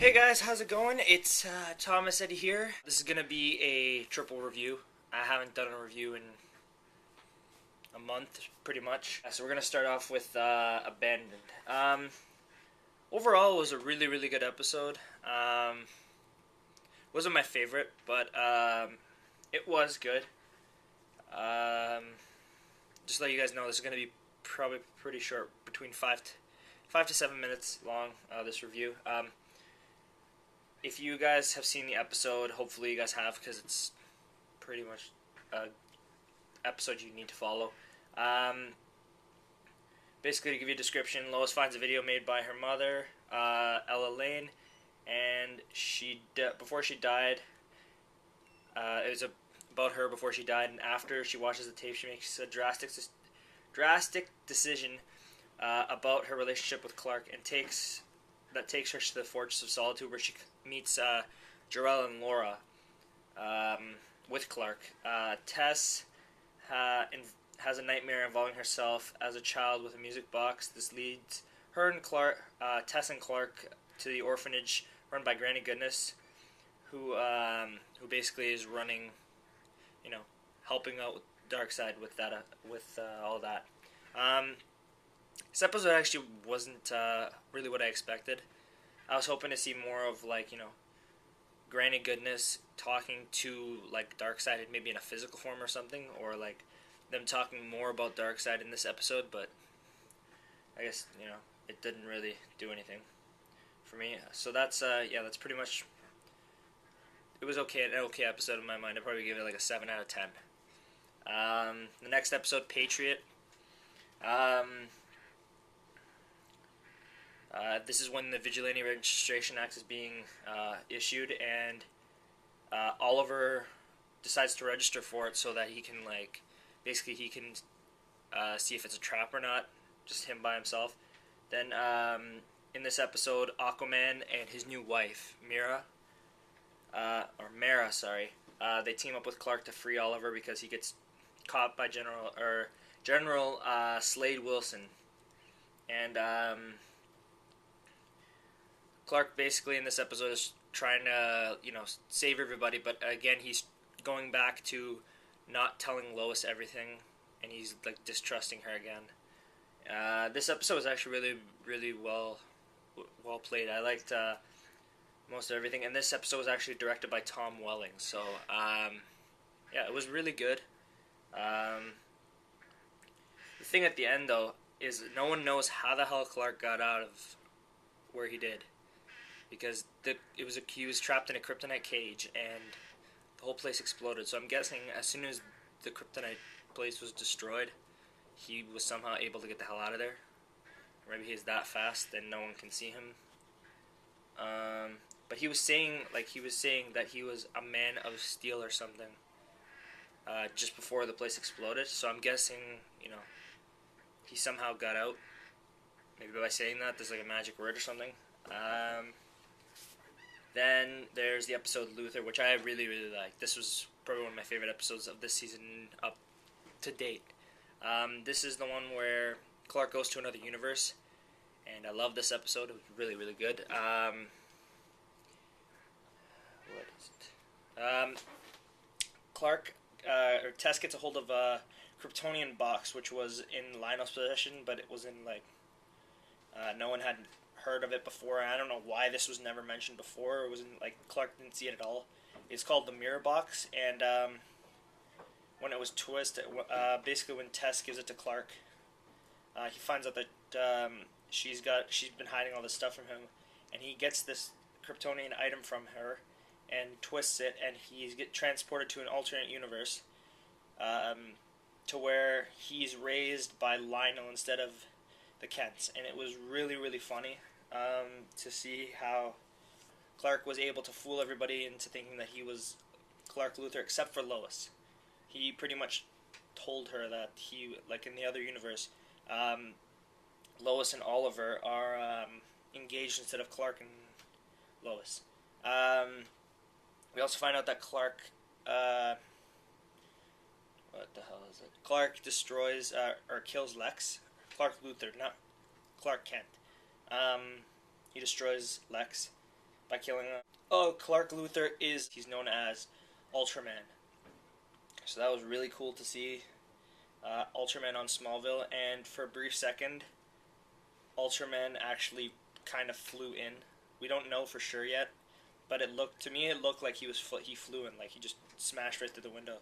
Hey guys, how's it going? It's Thomas Eddie here. This is gonna be a triple review. I haven't done a review in a month, pretty much. So we're gonna start off with Abandoned. Overall, it was a really good episode. Wasn't my favorite, but it was good. Just to let you guys know, this is gonna be probably pretty short, between 5 to 7 minutes long. This review. If you guys have seen the episode, hopefully you guys have, because it's pretty much an episode you need to follow. Basically, to give you a description, Lois finds a video made by her mother, Ella Lane, and before she died, it was about her before she died, and after she watches the tape, she makes a drastic decision about her relationship with Clark, and takes her to the Fortress of Solitude, where she meets Jarell and Laura with Clark. Tess has a nightmare involving herself as a child with a music box. This leads her and Tess and Clark, to the orphanage run by Granny Goodness, who basically is running, helping out with Darkseid with that, all that. This episode actually wasn't really what I expected. I was hoping to see more of, Granny Goodness talking to, Darkseid, maybe in a physical form or something, or, them talking more about Darkseid in this episode, but I guess, it didn't really do anything for me. So that's pretty much, it was okay, an okay episode in my mind. I'd probably give it, a 7 out of 10. The next episode, Patriot. This is when the Vigilante Registration Act is being issued, and Oliver decides to register for it so that he can, basically he can see if it's a trap or not, just him by himself. Then, in this episode, Aquaman and his new wife, Mara, they team up with Clark to free Oliver because he gets caught by General Slade Wilson. And, Clark basically in this episode is trying to, save everybody, but again, he's going back to not telling Lois everything, and he's, distrusting her again. This episode was actually really well played. I liked most of everything, and this episode was actually directed by Tom Welling, so, it was really good. The thing at the end, though, is no one knows how the hell Clark got out of where he did. Because he was trapped in a kryptonite cage, and the whole place exploded. So I'm guessing as soon as the kryptonite place was destroyed, he was somehow able to get the hell out of there. Or maybe he's that fast and no one can see him. But he was saying that he was a man of steel or something, just before the place exploded. So I'm guessing, he somehow got out. Maybe by saying that, there's a magic word or something. Then there's the episode Luthor, which I really liked. This was probably one of my favorite episodes of this season up to date. This is the one where Clark goes to another universe, and I love this episode. It was really good. What is it? Tess gets a hold of a Kryptonian box, which was in Lionel's possession, but it was in, no one had heard of it before. I don't know why this was never mentioned before. It wasn't Clark didn't see it at all. It's called the Mirror Box, and when it was twisted, basically when Tess gives it to Clark, he finds out that she's been hiding all this stuff from him, and he gets this Kryptonian item from her and twists it, and he's transported to an alternate universe, to where he's raised by Lionel instead of the Kents, and it was really funny to see how Clark was able to fool everybody into thinking that he was Clark Luthor, except for Lois. He pretty much told her that he, in the other universe, Lois and Oliver are engaged instead of Clark and Lois. We also find out that Clark, what the hell is it? Clark destroys or kills Lex. Clark Luthor, not Clark Kent. He destroys Lex by killing him. Oh, Clark Luthor he's known as Ultraman. So that was really cool to see Ultraman on Smallville, and for a brief second, Ultraman actually kind of flew in. We don't know for sure yet, but it looked like he flew in, like he just smashed right through the window.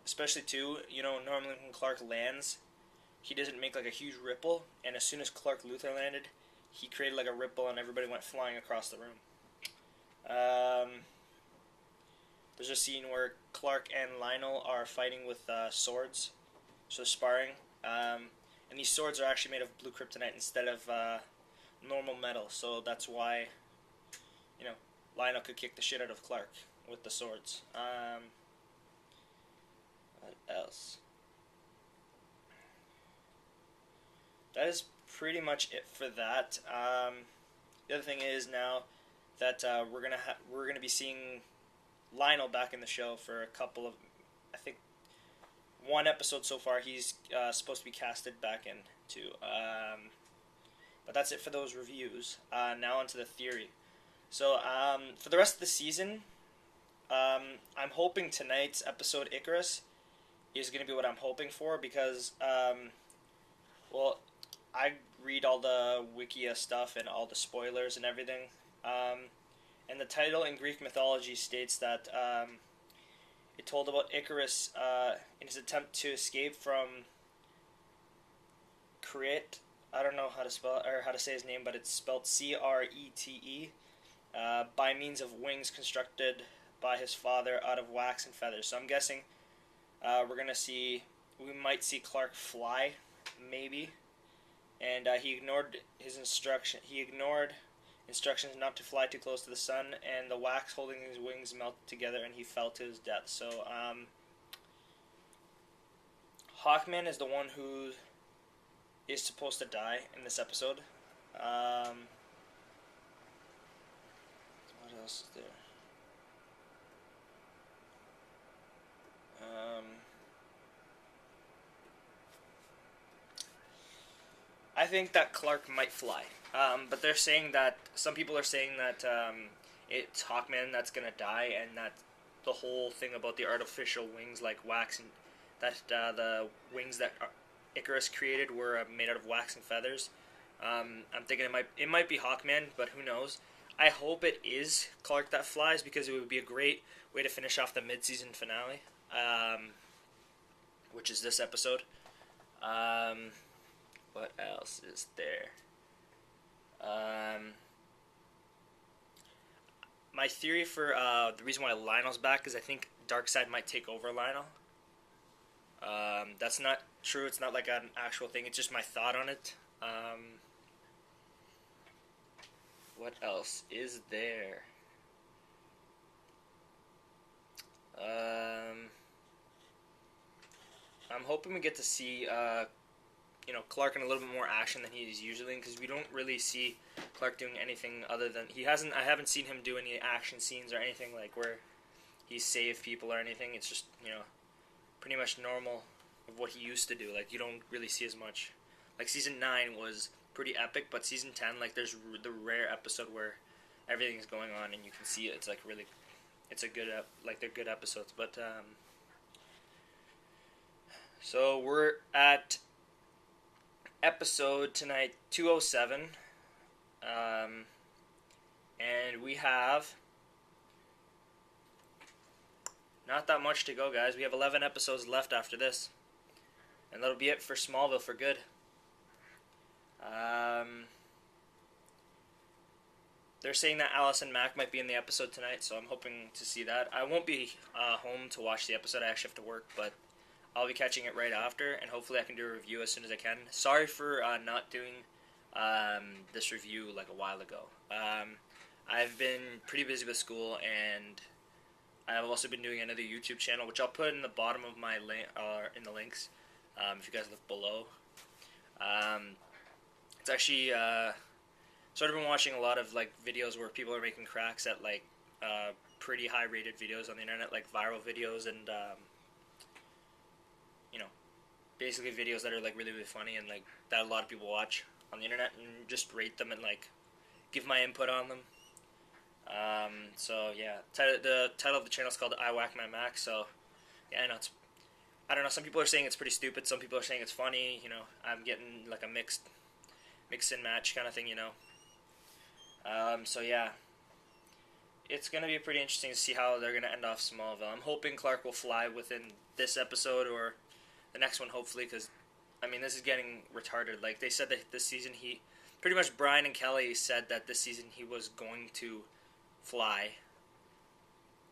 Especially too, normally when Clark lands, he doesn't make like a huge ripple, and as soon as Clark Luthor landed, he created like a ripple, and everybody went flying across the room. There's a scene where Clark and Lionel are fighting with swords, so sparring, and these swords are actually made of blue kryptonite instead of normal metal, so that's why, Lionel could kick the shit out of Clark with the swords. What else? That is pretty much it for that. The other thing is now that we're gonna be seeing Lionel back in the show for a couple of, I think, one episode so far. He's supposed to be casted back in too. But that's it for those reviews. Now onto the theory. So for the rest of the season, I'm hoping tonight's episode, Icarus, is going to be what I'm hoping for because, well, I read all the Wikia stuff and all the spoilers and everything. And the title in Greek mythology states that it told about Icarus in his attempt to escape from Crete. I don't know how to spell or how to say his name, but it's spelled Crete. By means of wings constructed by his father out of wax and feathers. So I'm guessing we might see Clark fly, maybe. And he ignored instructions not to fly too close to the sun, and the wax holding his wings melted together, and he fell to his death. So Hawkman is the one who is supposed to die in this episode. What else is there? I think that Clark might fly, but they're saying that some people are saying that it's Hawkman that's gonna die, and that the whole thing about the artificial wings, like wax, and that the wings that Icarus created were made out of wax and feathers. I'm thinking it might be Hawkman, but who knows? I hope it is Clark that flies, because it would be a great way to finish off the mid-season finale, which is this episode. What else is there? My theory for the reason why Lionel's back is I think Darkseid might take over Lionel. That's not true. It's not like an actual thing. It's just my thought on it. What else is there? I'm hoping we get to see Clark in a little bit more action than he's usually in, because we don't really see Clark doing anything other than I haven't seen him do any action scenes or anything like where he saved people or anything. It's just pretty much normal of what he used to do. Like, you don't really see as much. Like, season 9 was pretty epic, but season 10, like, there's the rare episode where everything's going on and you can see it. It's like really, it's a good they're good episodes. But so we're at episode tonight 207, and we have not that much to go, guys. We have 11 episodes left after this, and that'll be it for Smallville for good. They're saying that Allison Mack might be in the episode tonight, so I'm hoping to see that. I won't be home to watch the episode. I actually have to work, but I'll be catching it right after, and hopefully I can do a review as soon as I can. Sorry for not doing this review like a while ago. I've been pretty busy with school, and I've also been doing another YouTube channel, which I'll put in the bottom of my in the links, if you guys look below. It's actually sort of been watching a lot of like videos where people are making cracks at like pretty high rated videos on the internet, like viral videos, and basically videos that are like really, really funny and like that a lot of people watch on the internet, and just rate them and like give my input on them. So yeah, the title of the channel is called I Whack My Mac. So yeah, I know I don't know. Some people are saying it's pretty stupid. Some people are saying it's funny. You know, I'm getting like a mix and match kind of thing. You know. So yeah, it's gonna be pretty interesting to see how they're gonna end off Smallville. I'm hoping Clark will fly within this episode or the next one, hopefully, because I mean this is getting retarded. Like they said that this season pretty much Brian and Kelly said that this season he was going to fly.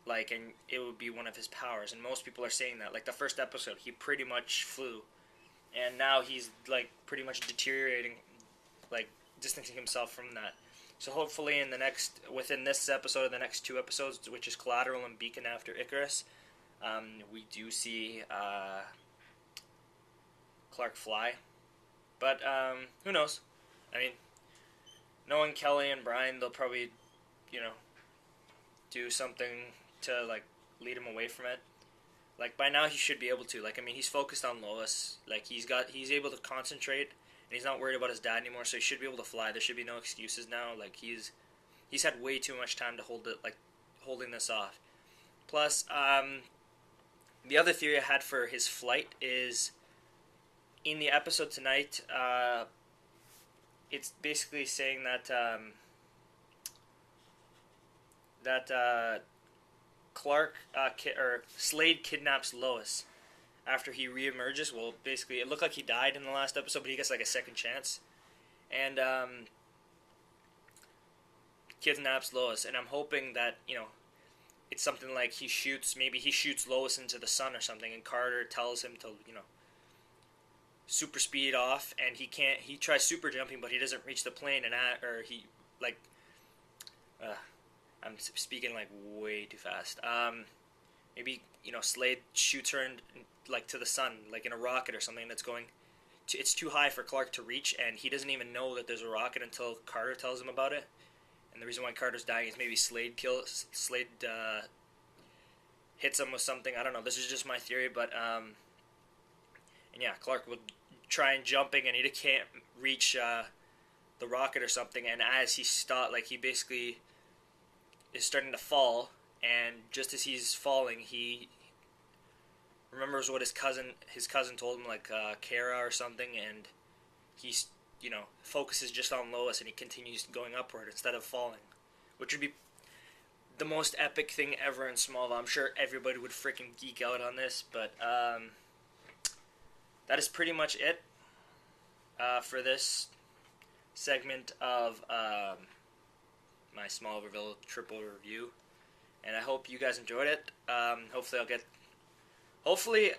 Like, and it would be one of his powers, and most people are saying that. Like the first episode, he pretty much flew, and now he's like pretty much deteriorating, like distancing himself from that. So hopefully within this episode or the next 2 episodes, which is Collateral and Beacon after Icarus, we do see Clark fly. But who knows? I mean, knowing Kelly and Brian, they'll probably, you know, do something to like lead him away from it. Like by now he should be able to. Like I mean, he's focused on Lois. Like he's able to concentrate. And he's not worried about his dad anymore, so he should be able to fly. There should be no excuses now. Like he's had way too much time to holding this off. Plus, the other theory I had for his flight is in the episode tonight. It's basically saying that Slade kidnaps Lois after he reemerges. Well, basically, it looked like he died in the last episode, but he gets like a second chance, and kidnaps Lois. And I'm hoping that it's something like maybe he shoots Lois into the sun or something, and Carter tells him to super speed off, and he can't. He tries super jumping, but he doesn't reach the plane, I'm speaking like way too fast. Maybe Slade shoots her to the sun, like in a rocket or something that's going. It's too high for Clark to reach, and he doesn't even know that there's a rocket until Carter tells him about it. And the reason why Carter's dying is maybe Slade hits him with something. I don't know. This is just my theory, but and yeah, Clark would try and jumping, and he can't reach the rocket or something. And as he basically is starting to fall, and just as he's falling, he remembers what his cousin told him, like Kara or something, and he's focuses just on Lois, and he continues going upward instead of falling, which would be the most epic thing ever in Smallville. I'm sure everybody would freaking geek out on this, but that is pretty much it for this segment of my Smallville triple review, and I hope you guys enjoyed it. Hopefully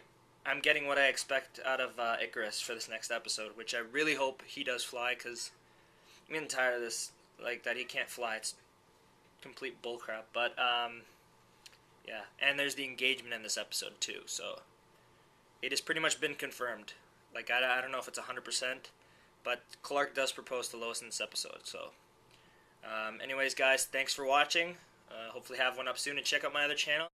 I'm getting what I expect out of Icarus for this next episode, which I really hope he does fly, because I'm getting tired of this, like, that he can't fly. It's complete bullcrap. But yeah, and there's the engagement in this episode too, so it has pretty much been confirmed. Like, I don't know if it's 100%, but Clark does propose to Lois in this episode. So anyways, guys, thanks for watching. Hopefully have one up soon, and check out my other channel.